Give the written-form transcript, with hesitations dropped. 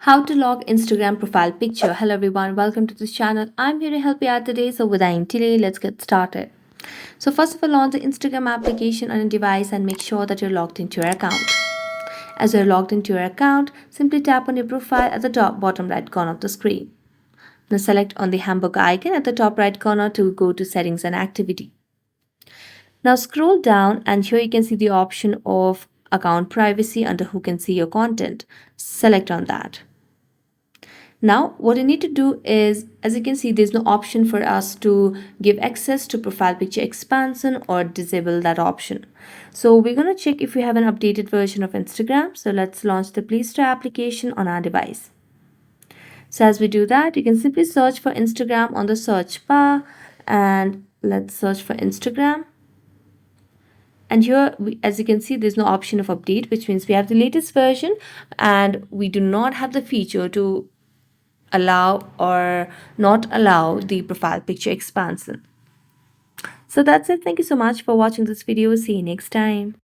How to log Instagram profile picture. Hello everyone, welcome to this channel. I'm here to help you out today. So without any delay, let's get started. So first of all, launch the Instagram application on a device and make sure that you're logged into your account. As you're logged into your account, simply tap on your profile at the top bottom right corner of the screen. Now select on the hamburger icon at the top right corner to go to settings and activity. Now scroll down and here you can see the option of account privacy under who can see your content. Select on that. Now, what you need to do is, as you can see, there's no option for us to give access to profile picture expansion or disable that option. So we're going to check if we have an updated version of Instagram. So let's launch the Play Store application on our device. So as we do that, you can simply search for Instagram on the search bar and let's search for Instagram. And here, as you can see, there's no option of update, which means we have the latest version and we do not have the feature to allow or not allow the profile picture expansion. So that's it. Thank you so much for watching this video. See you next time.